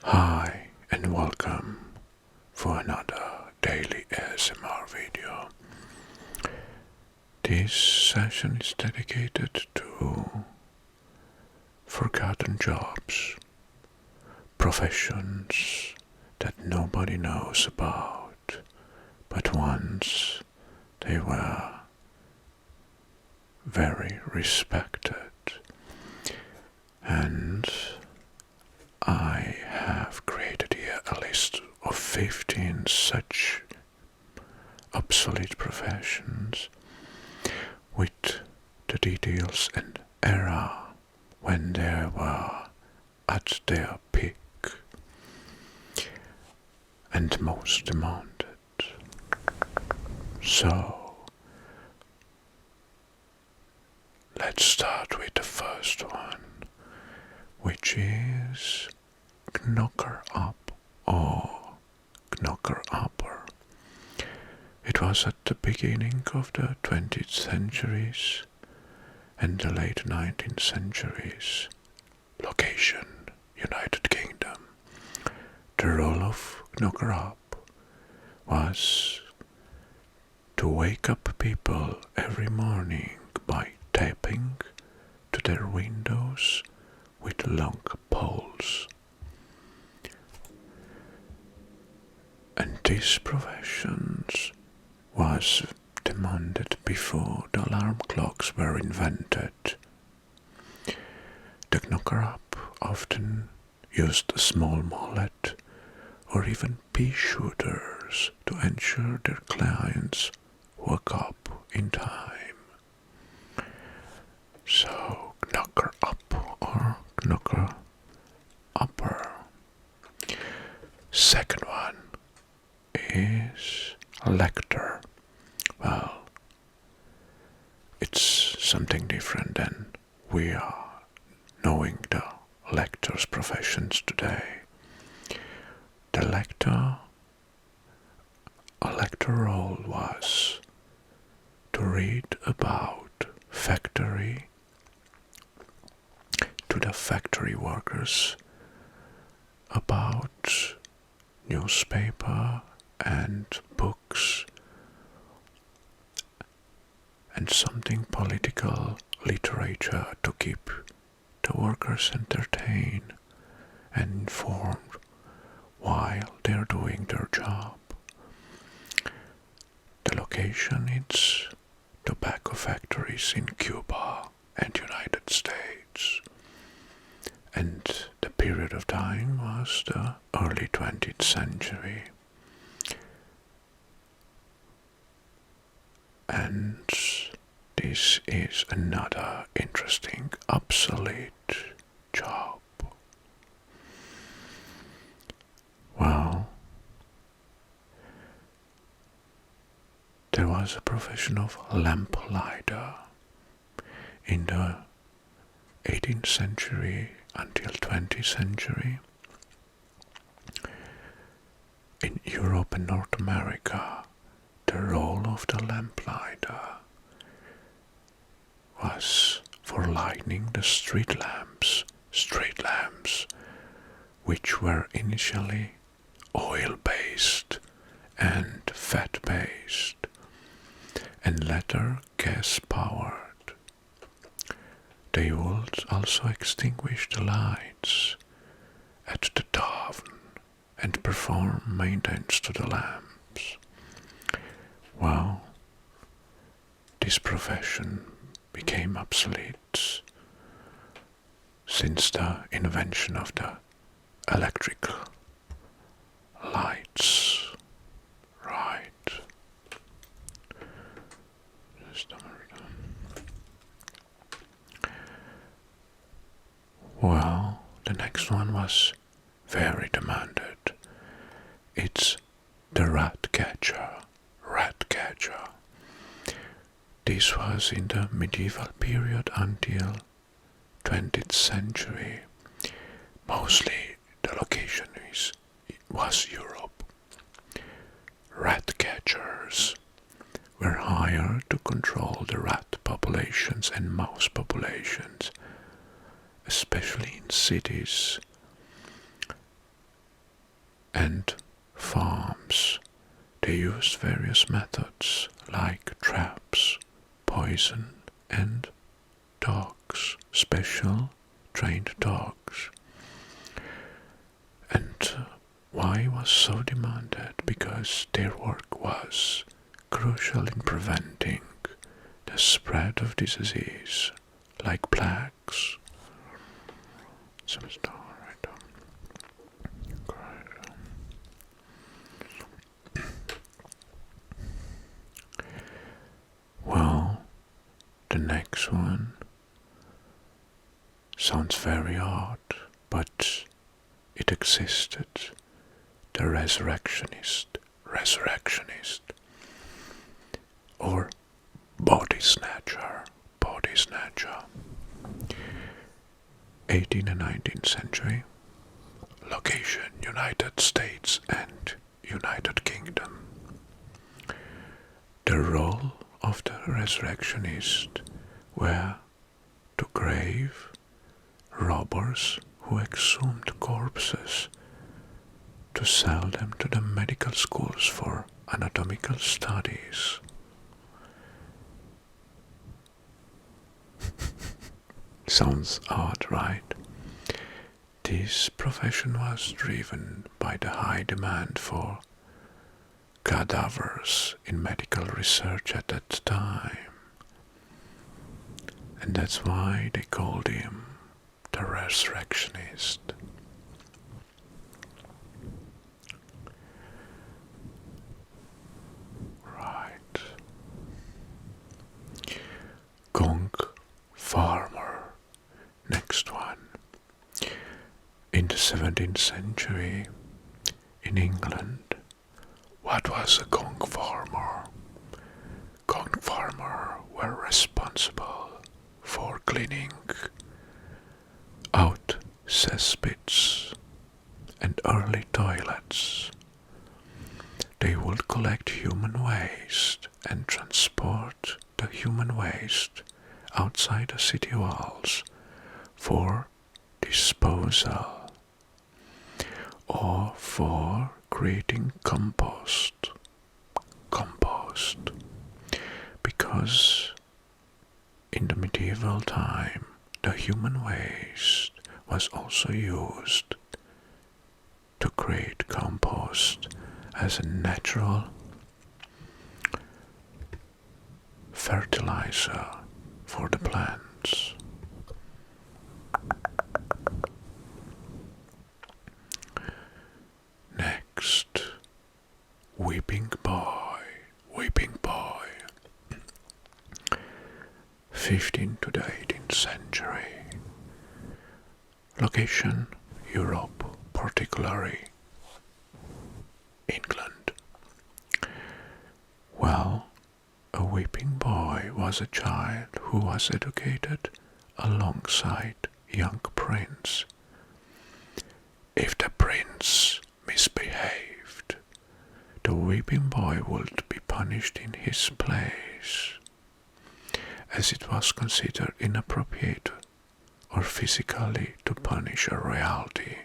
Hi and welcome for another daily ASMR video. This session is dedicated to forgotten jobs, professions that nobody knows about, but once they were very respected. And I have created here a list of 15 such obsolete professions with the details and era when they were at their peak and most demanded. So, let's start with the first one, which is knocker up or knocker upper. It was at the beginning of the 20th centuries and the late 19th centuries. Location, United Kingdom. The role of knocker up was to wake up people every morning by tapping to their windows with long poles. And this profession was demanded before the alarm clocks were invented. The knocker-up often used a small mallet or even pea shooters to ensure their clients woke up in time. So, knocker up or knocker upper. Second one is lector. Well, it's something different than we are knowing the lector's professions today. A lector role was to read about to the factory workers about newspaper and books and something political literature to keep the workers entertained and informed while they're doing their job. The location is tobacco factories in Cuba and United States. And the period of time was the early 20th century. And this is another interesting obsolete job. Well, there was a profession of lamplighter in the 18th century until 20th century. In Europe and North America, the role of the lamplighter was for lighting the street lamps, which were initially oil-based and fat-based, and later gas-powered. They would also extinguish the lights at the tavern and perform maintenance to the lamps. Well, this profession became obsolete since the invention of the electric lights. Right. Well, the next one was very demanded. It's the rat catcher. This was in the medieval period until 20th century. Mostly the location was Europe. Rat catchers were hired to control the rat populations and mouse populations, especially in cities. and farms. They used various methods like traps, poison, and dogs, special trained dogs. And why was so demanded? Because their work was crucial in preventing the spread of disease like plagues. Some star right down. Well, the next one sounds very odd, but it existed. The Resurrectionist, or body snatcher, 18th and 19th century, location United States and United Kingdom. The role of the Resurrectionist were to grave robbers who exhumed corpses to sell them to the medical schools for anatomical studies. Sounds odd, right? This profession was driven by the high demand for cadavers in medical research at that time. And that's why they called him the Resurrectionist. Right. Gong farmer. Next one. In the 17th century, in England, what was a gong farmer? Gong farmer were responsible for cleaning out cesspits and early toilets. They would collect human waste and transport the human waste outside the city walls for disposal or for creating compost. Because in the medieval time, the human waste was also used to create compost as a natural fertilizer for the plants. Next, weeping boy. 15th to the 18th century. Location, Europe, particularly England. Well, a weeping boy was a child who was educated alongside young prince. If the prince misbehaved, the weeping boy would be punished in his place, as it was considered inappropriate or physically to punish a royalty.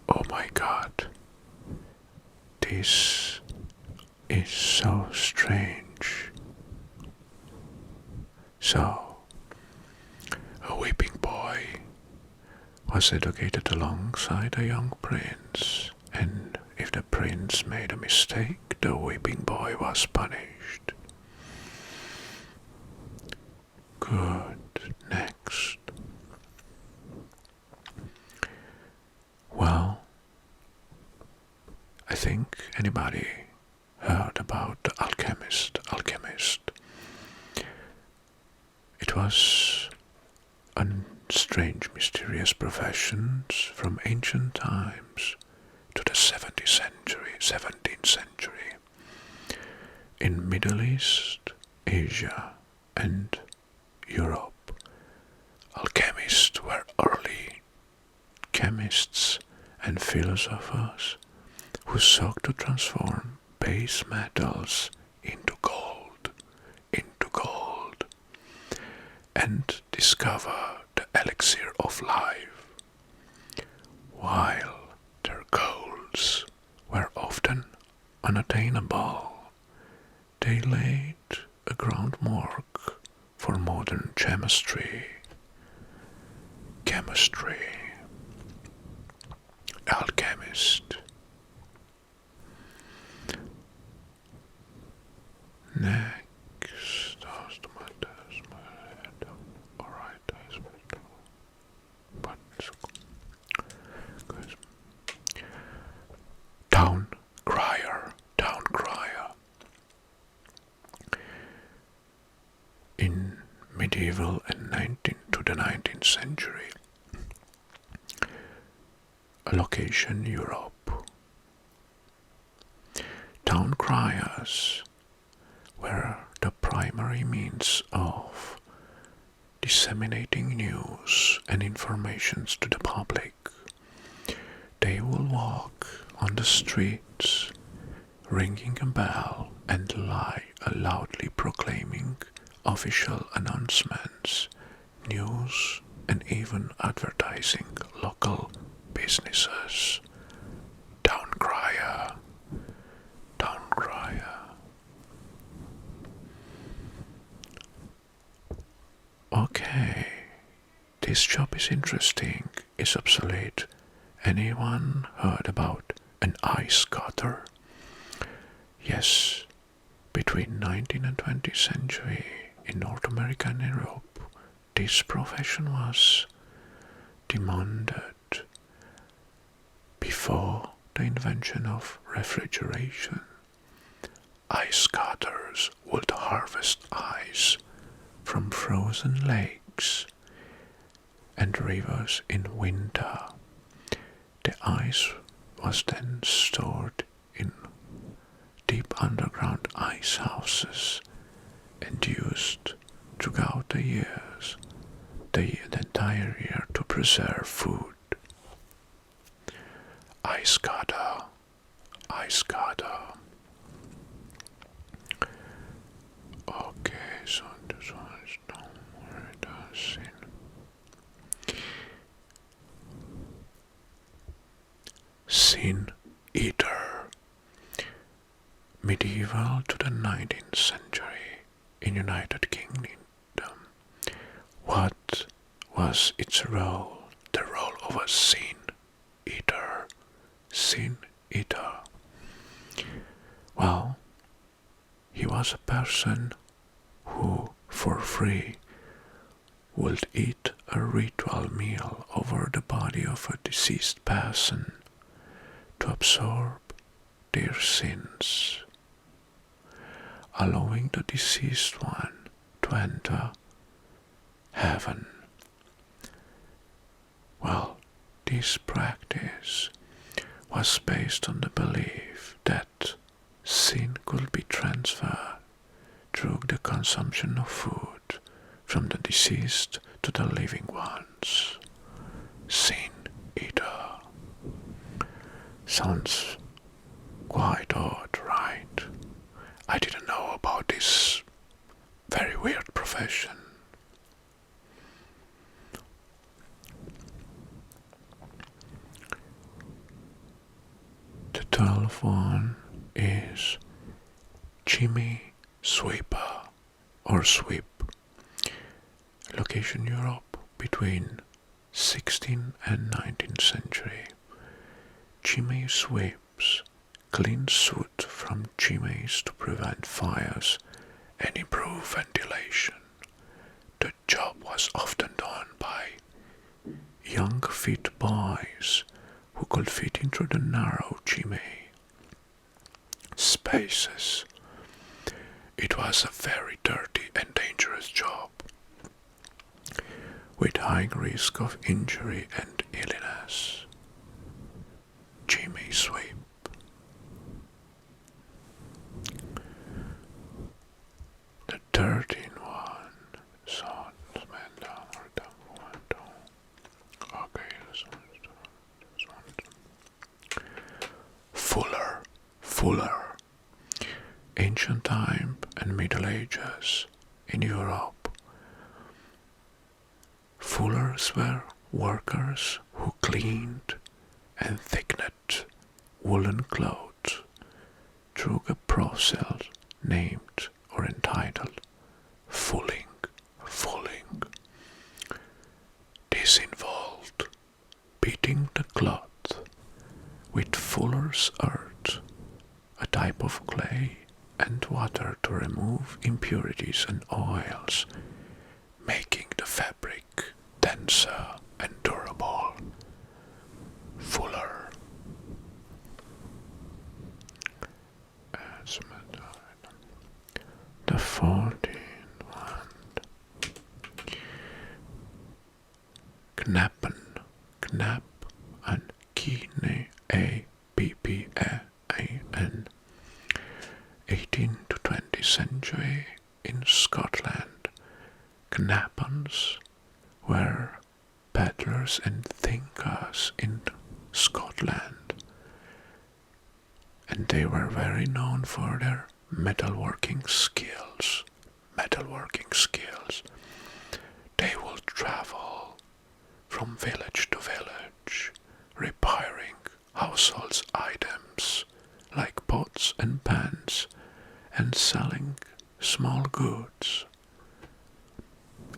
Oh my God, this is so strange. So, a weeping boy was educated alongside a young prince, and if the prince made a mistake, the weeping boy was punished. Good. Next. Well, I think anybody heard about the alchemist. It was a strange, mysterious profession from ancient times to the 17th century. In Middle East, Asia, and Europe, alchemists were early chemists and philosophers who sought to transform base metals into gold, and discover the elixir of life. While their chemistry, alchemist. Next, town crier. In medieval and 19th century, a location Europe. Town criers were the primary means of disseminating news and information to the public. They will walk on the streets, ringing a bell and loudly proclaiming official announcements, news, and even advertising local businesses. Town crier. Okay, this job is interesting, is obsolete. Anyone heard about an ice cutter? Yes, between 19th and 20th century in North America and Europe, this profession was demanded. Before the invention of refrigeration, ice cutters would harvest ice from frozen lakes and rivers in winter. The ice was then stored in deep underground ice houses and used throughout the entire year to preserve food. Ice cutter. Okay, so this one is where it does in Sin Eater. Medieval to the 19th century in United Kingdom. What was its role? The role of a sin eater. Well, he was a person who, for free, would eat a ritual meal over the body of a deceased person to absorb their sins, allowing the deceased one to enter heaven. Well, this practice was based on the belief that sin could be transferred through the consumption of food from the deceased to the living ones. Sin eater. Sounds quite odd, right? I didn't know about this very weird profession. The 12th one is chimney sweeper or sweep. Location Europe between 16th and 19th century. Chimney sweeps clean soot from chimneys to prevent fires and improve ventilation. The job was often done by young fit boys who could fit into the narrow chimney spaces. It was a very dirty and dangerous job, with high risk of injury and illness. Chimney sweep. The 13th one. So, Fuller. Ancient time and Middle Ages in Europe. Fullers were workers who cleaned and thickened woolen clothes through a process named or entitled fulling. This involved beating the cloth with fuller's earth, a type of clay, and water to remove impurities and oils, making the fabric denser and durable. Fuller. The 14th one. Knappen, knap, and kine, A-P-P-A-A-N. 18th to 20th century in Scotland, knappens were peddlers and thinkers in Scotland, and they were very known for their metalworking skills. They will travel from village to village, repairing household items like pots and pans, and selling small goods.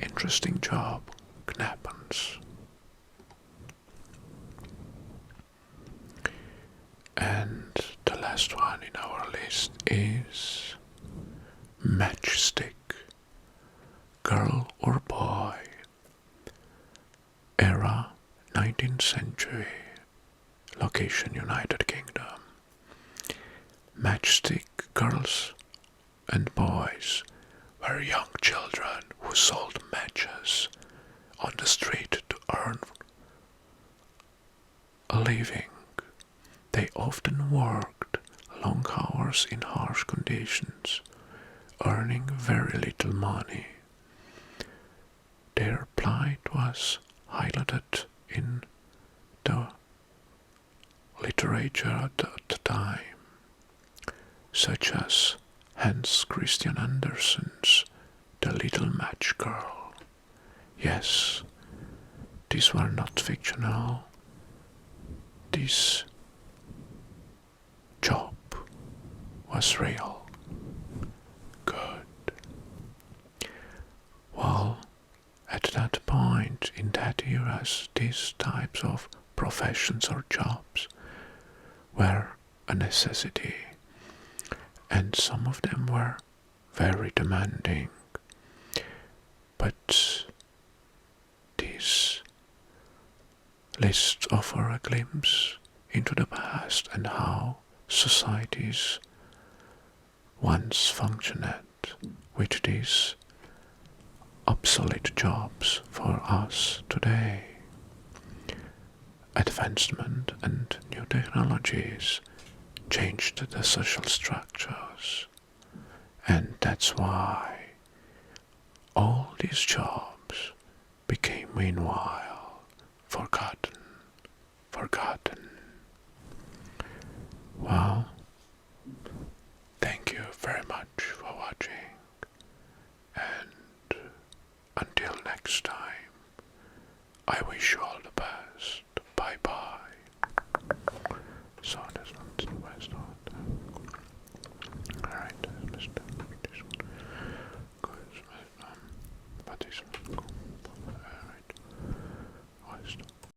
Interesting job, knappens. And the last one in our list is matchstick. Girl or boy. Era 19th century. Location United Kingdom. Matchstick girls and boys were young children who sold matches on the street to earn a living. They often worked long hours in harsh conditions, earning very little money. Their plight was highlighted in the literature at the time, such as Hans Christian Andersen's The Little Match Girl. Yes, these were not fictional. This job was real. Good. Well, at that point in that era, these types of professions or jobs were a necessity, and some of them were very demanding. But these lists offer a glimpse into the past and how societies once functioned with these obsolete jobs for us today. Advancement and new technologies changed the social structures, and that's why all these jobs became meanwhile forgotten. Well, thank you very much for watching, and until next time, I wish you all the best. Bye bye. So this one's the best one. Alright, this one. Good. But this one.